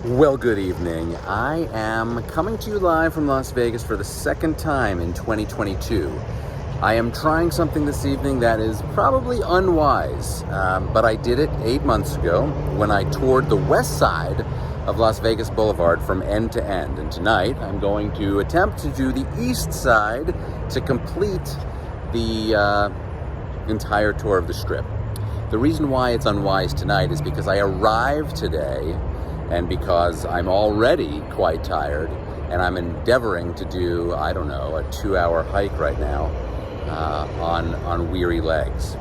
Well, good evening. I am coming to you live from Las Vegas for the second time in 2022. I am trying something this evening that is probably unwise, but I did it 8 months ago when I toured the west side of Las Vegas Boulevard from end to end. And tonight I'm going to attempt to do the east side to complete the entire tour of the Strip. The reason why it's unwise tonight is because I arrived today and because I'm already quite tired and I'm endeavoring to do, I don't know, a 2-hour hike right now on weary legs.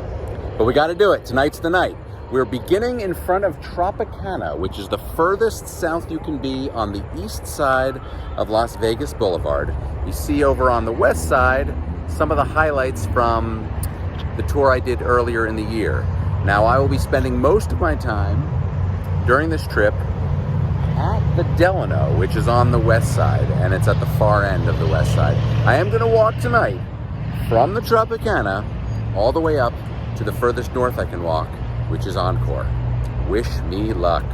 But we got to do it. Tonight's the night. We're beginning in front of Tropicana, which is the furthest south you can be on the east side of Las Vegas Boulevard. You see over on the west side some of the highlights from the tour I did earlier in the year. Now, I will be spending most of my time during this trip at the Delano, which is on the west side, and it's at the far end of the west side. I am going to walk tonight from the Tropicana all the way up to the furthest north I can walk, which is Encore. Wish me luck.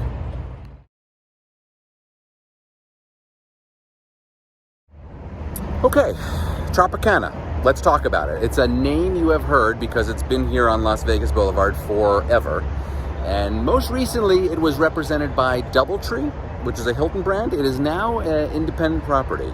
Okay, Tropicana. Let's talk about it. It's a name you have heard because it's been here on Las Vegas Boulevard forever. And most recently, it was represented by DoubleTree, which is a Hilton brand. It is now an independent property.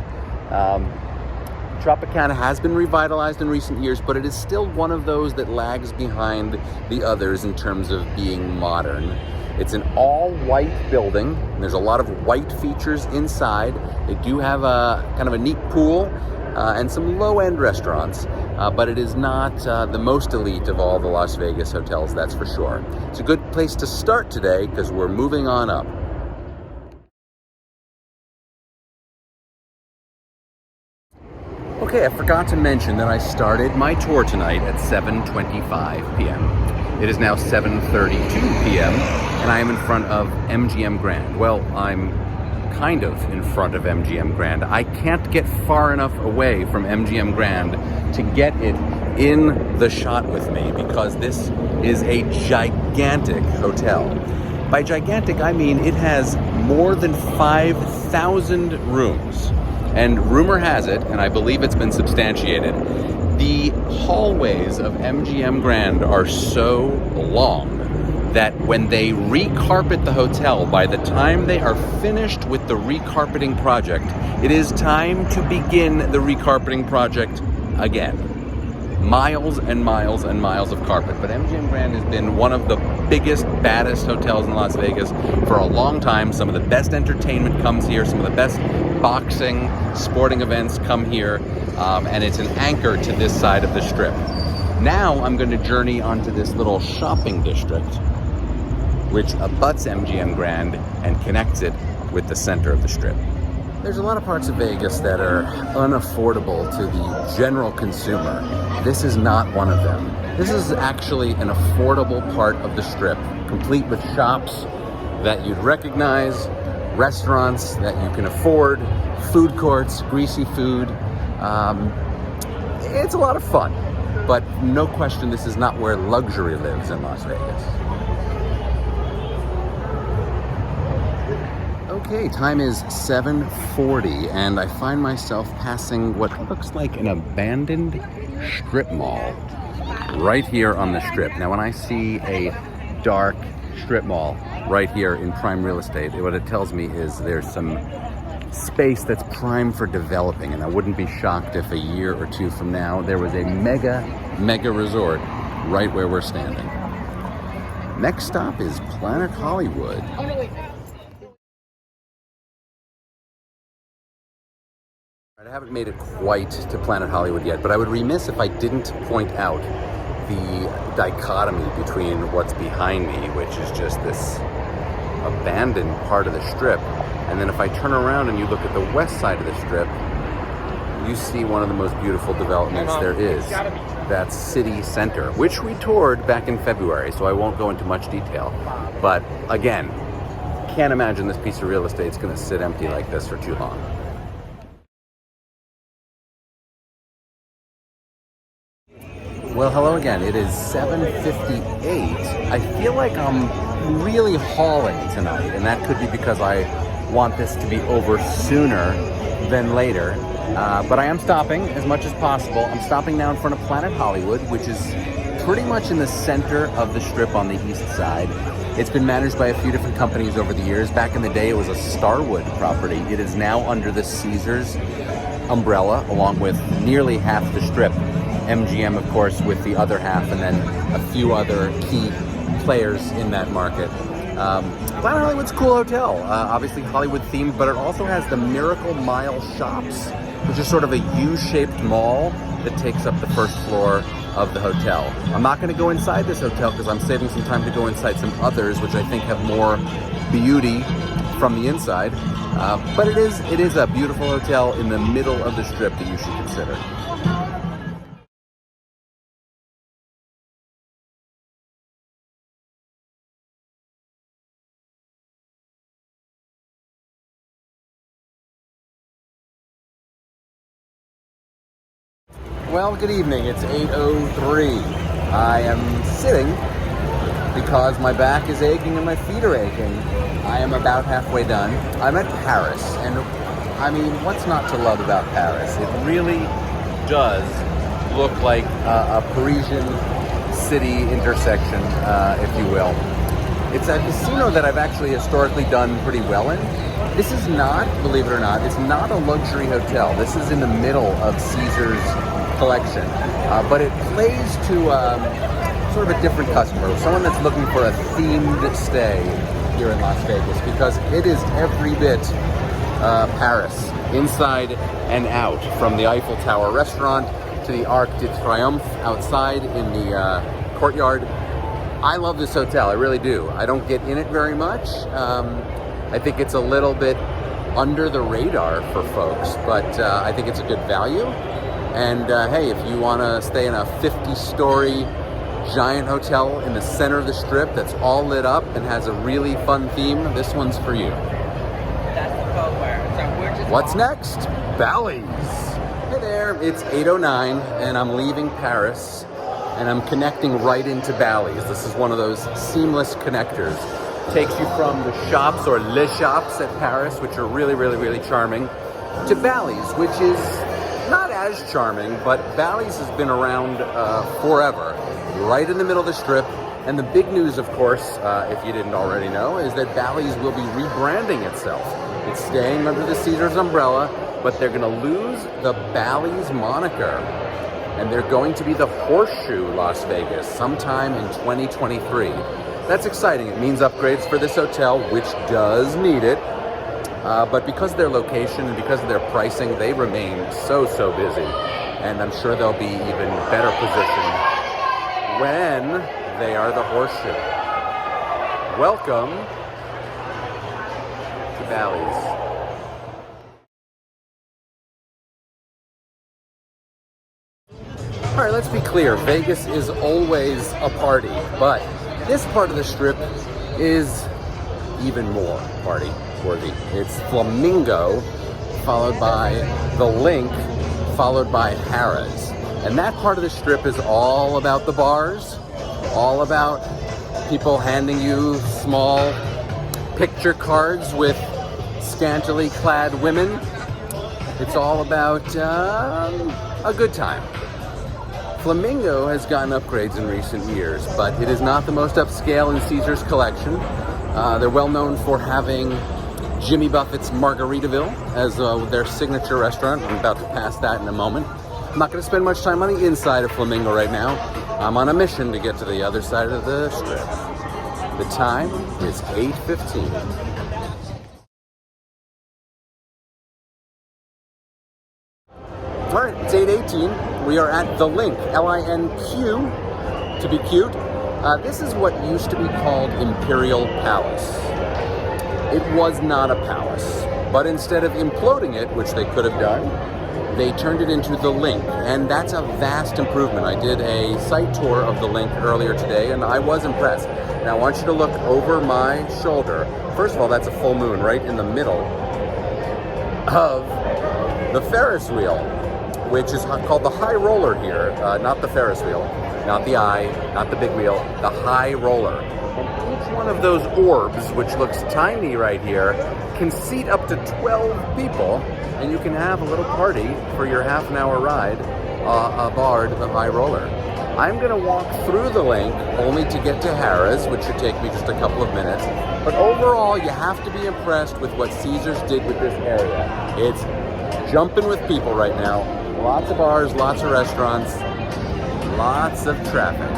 Tropicana has been revitalized in recent years, but it is still one of those that lags behind the others in terms of being modern. It's an all-white building. And there's a lot of white features inside. They do have a kind of a neat pool and some low-end restaurants, but it is not the most elite of all the Las Vegas hotels, that's for sure. It's a good place to start today because we're moving on up. Okay, I forgot to mention that I started my tour tonight at 7:25 p.m. It is now 7:32 p.m. and I am in front of MGM Grand. Well, I'm kind of in front of MGM Grand. I can't get far enough away from MGM Grand to get it in the shot with me because this is a gigantic hotel. By gigantic, I mean it has more than 5,000 rooms. And rumor has it, and I believe it's been substantiated, the hallways of MGM Grand are so long that when they recarpet the hotel, by the time they are finished with the recarpeting project, it is time to begin the recarpeting project again. Miles and miles and miles of carpet. But MGM Grand has been one of the biggest, baddest hotels in Las Vegas for a long time. Some of the best entertainment comes here. Some of the best boxing, sporting events come here. And it's an anchor to this side of the Strip. Now I'm going to journey onto this little shopping district, which abuts MGM Grand and connects it with the center of the Strip. There's a lot of parts of Vegas that are unaffordable to the general consumer. This is not one of them. This is actually an affordable part of the Strip, complete with shops that you'd recognize, restaurants that you can afford, food courts, greasy food. It's a lot of fun, but no question this is not where luxury lives in Las Vegas. Okay, time is 7:40 and I find myself passing what looks like an abandoned strip mall right here on the Strip. Now, when I see a dark strip mall right here in prime real estate, what it tells me is there's some space that's prime for developing, and I wouldn't be shocked if a year or two from now there was a mega resort right where we're standing. Next stop is Planet Hollywood. I haven't made it quite to Planet Hollywood yet, but I would be remiss if I didn't point out the dichotomy between what's behind me, which is just this abandoned part of the Strip, and then if I turn around and you look at the west side of the Strip, you see one of the most beautiful developments there is. That's City Center, which we toured back in February, so I won't go into much detail. But again, can't imagine this piece of real estate is going to sit empty like this for too long. Well, hello again. It is 7:58. I feel like I'm really hauling tonight, and that could be because I want this to be over sooner than later. But I am stopping as much as possible. I'm stopping now in front of Planet Hollywood, which is pretty much in the center of the Strip on the east side. It's been managed by a few different companies over the years. Back in the day, it was a Starwood property. It is now under the Caesars umbrella, along with nearly half the Strip. MGM, of course, with the other half, and then a few other key players in that market. Planet Hollywood's a cool hotel, obviously Hollywood themed, but it also has the Miracle Mile Shops, which is sort of a U-shaped mall that takes up the first floor of the hotel. I'm not going to go inside this hotel because I'm saving some time to go inside some others, which I think have more beauty from the inside. But it is a beautiful hotel in the middle of the Strip that you should consider. Well, good evening. It's 8:03. I am sitting because my back is aching and my feet are aching. I am about halfway done. I'm at Paris, and I mean, what's not to love about Paris? It really does look like a Parisian city intersection, if you will. It's a casino that I've actually historically done pretty well in. This is not, believe it or not, it's not a luxury hotel. This is in the middle of Caesars collection, but it plays to sort of a different customer, someone that's looking for a themed stay here in Las Vegas, because it is every bit Paris, inside and out, from the Eiffel Tower restaurant to the Arc de Triomphe outside in the courtyard. I love this hotel, I really do. I don't get in it very much. I think it's a little bit under the radar for folks, but I think it's a good value. And hey, if you want to stay in a 50-story giant hotel in the center of the Strip that's all lit up and has a really fun theme, this one's for you. That's the footwear. So we're just What's next? Bally's. Hey there, it's 8:09 and I'm leaving Paris and I'm connecting right into Bally's. This is one of those seamless connectors. Takes you from the shops, or les shops at Paris, which are really, really, really charming, to Bally's, which is not as charming, but Bally's has been around forever, right in the middle of the Strip. And the big news, of course, if you didn't already know, is that Bally's will be rebranding itself. It's staying under the Caesars umbrella, but they're going to lose the Bally's moniker. And they're going to be the Horseshoe Las Vegas sometime in 2023. That's exciting. It means upgrades for this hotel, which does need it. But because of their location and because of their pricing, they remain so busy. And I'm sure they'll be even better positioned when they are the Horseshoe. Welcome to Bally's. All right, let's be clear. Vegas is always a party, but this part of the Strip is even more party worthy. It's Flamingo, followed by The Link, followed by Harrah's. And that part of the Strip is all about the bars, all about people handing you small picture cards with scantily clad women. It's all about a good time. Flamingo has gotten upgrades in recent years, but it is not the most upscale in Caesars collection. They're well known for having Jimmy Buffett's Margaritaville as their signature restaurant. I'm about to pass that in a moment. I'm not going to spend much time on the inside of Flamingo right now. I'm on a mission to get to the other side of the Strip. The time is 8:15. All right, it's 8:18. We are at The Link, L-I-N-Q, to be cute. This is what used to be called Imperial Palace. It was not a palace, but instead of imploding it, which they could have done, they turned it into The Link, and that's a vast improvement. I did a site tour of The Link earlier today, and I was impressed. Now I want you to look over my shoulder. First of all, that's a full moon right in the middle of the Ferris wheel, which is called the High Roller here, not the Ferris wheel. not the eye, not the big wheel, the high roller. And each one of those orbs, which looks tiny right here, can seat up to 12 people, and you can have a little party for your half-an-hour ride aboard the high roller. I'm going to walk through the link only to get to Harrah's, which should take me just a couple of minutes. But overall, you have to be impressed with what Caesars did with this area. It's jumping with people right now. Lots of bars, lots of restaurants, lots of traffic.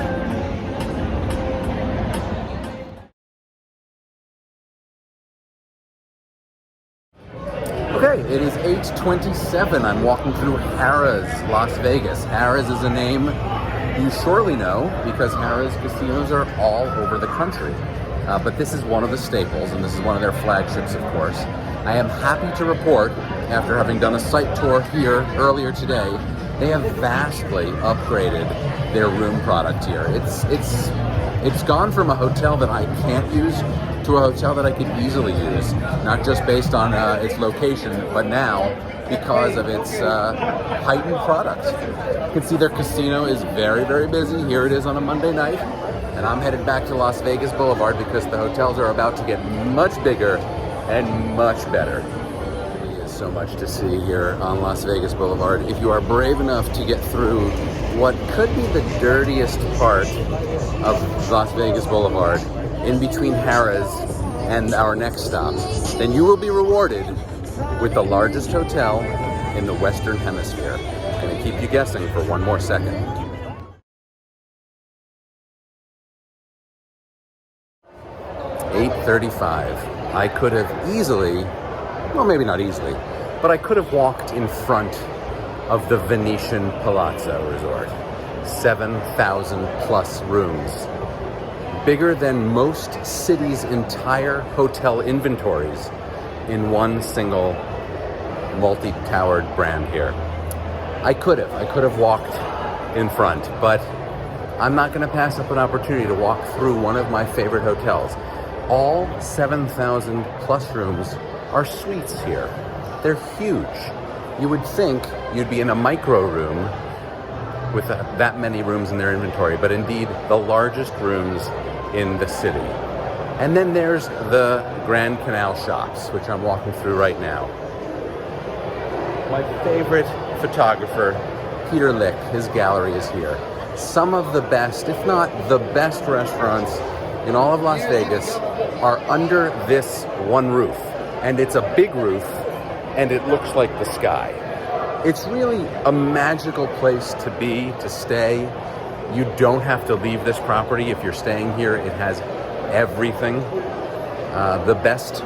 Okay, it is 8:27. I'm walking through Harrah's, Las Vegas. Harrah's is a name you surely know because Harrah's casinos are all over the country. But this is one of the staples, and this is one of their flagships, of course. I am happy to report, after having done a site tour here earlier today, they have vastly upgraded their room product here. It's gone from a hotel that I can't use to a hotel that I could easily use, not just based on its location, but now because of its heightened product. You can see their casino is very, very busy. Here it is on a Monday night, and I'm headed back to Las Vegas Boulevard because the hotels are about to get much bigger and much better. There is so much to see here on Las Vegas Boulevard. If you are brave enough to get through what could be the dirtiest part of Las Vegas Boulevard, in between Harrah's and our next stop, then you will be rewarded with the largest hotel in the Western Hemisphere. I'm going to keep you guessing for one more second. $8:35. I could have easily, well, maybe not easily, but I could have walked in front of the Venetian Palazzo Resort. 7,000 plus rooms. Bigger than most cities' entire hotel inventories in one single multi-towered brand here. I could have walked in front, but I'm not going to pass up an opportunity to walk through one of my favorite hotels. All 7,000 plus rooms are suites here. They're huge. You would think you'd be in a micro room with that many rooms in their inventory, but indeed the largest rooms in the city. And then there's the Grand Canal Shops, which I'm walking through right now. My favorite photographer, Peter Lick, his gallery is here. Some of the best, if not the best restaurants in all of Las Vegas are under this one roof. And it's a big roof, and it looks like the sky. It's really a magical place to be, to stay. You don't have to leave this property if you're staying here. It has everything. The best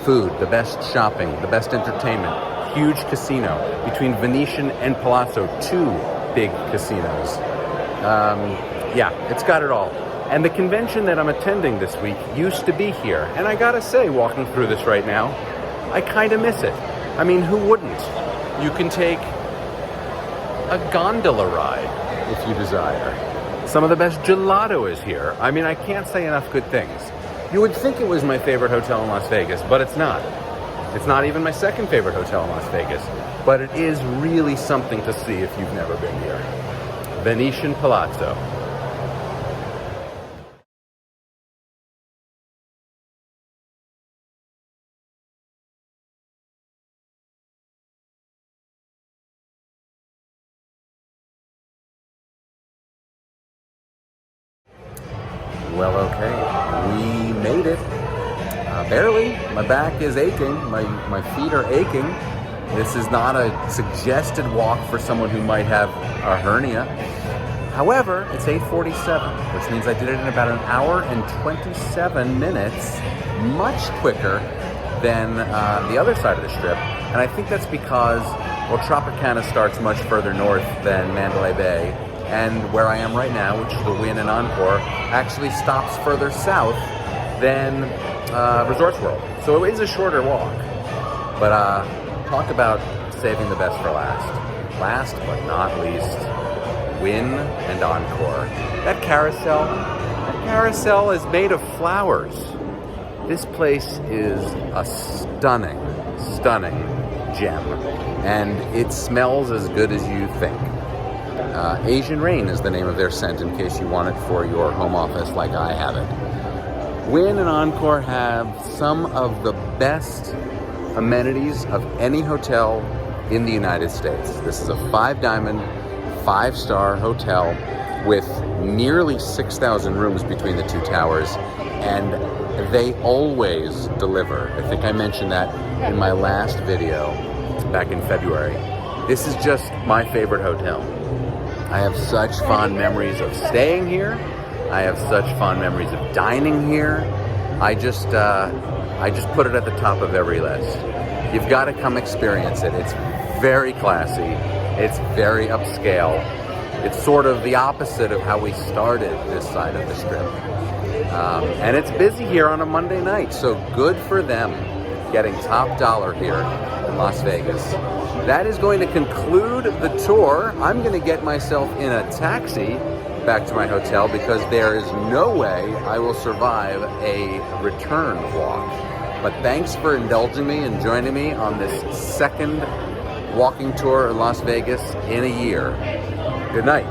food, the best shopping, the best entertainment. Huge casino. Between Venetian and Palazzo, 2 big casinos. Yeah, it's got it all. And the convention that I'm attending this week used to be here. And I gotta say, walking through this right now, I kind of miss it. I mean, who wouldn't? You can take a gondola ride if you desire. Some of the best gelato is here. I mean, I can't say enough good things. You would think it was my favorite hotel in Las Vegas, but it's not. It's not even my second favorite hotel in Las Vegas, but it is really something to see if you've never been here. Venetian Palazzo. Well, okay, we made it. Barely. My back is aching. My feet are aching. This is not a suggested walk for someone who might have a hernia. However, it's 8:47, which means I did it in about an hour and 27 minutes, much quicker than the other side of the strip. And I think that's because, well, Tropicana starts much further north than Mandalay Bay. And where I am right now, which is the Wynn and Encore, actually stops further south than Resorts World. So it is a shorter walk. But talk about saving the best for last. Last but not least, Wynn and Encore. That carousel is made of flowers. This place is a stunning, stunning gem. And it smells as good as you think. Asian Rain is the name of their scent in case you want it for your home office like I have it. Wynn and Encore have some of the best amenities of any hotel in the United States. This is a 5-diamond, 5-star hotel with nearly 6,000 rooms between the two towers, and they always deliver. I think I mentioned that in my last video back in February. This is just my favorite hotel. I have such fond memories of staying here. I have such fond memories of dining here. I just put it at the top of every list. You've got to come experience it. It's very classy. It's very upscale. It's sort of the opposite of how we started this side of the Strip. And it's busy here on a Monday night, so good for them getting top dollar here in Las Vegas. That is going to conclude the tour. I'm going to get myself in a taxi back to my hotel because there is no way I will survive a return walk. But thanks for indulging me and joining me on this second walking tour in Las Vegas in a year. Good night.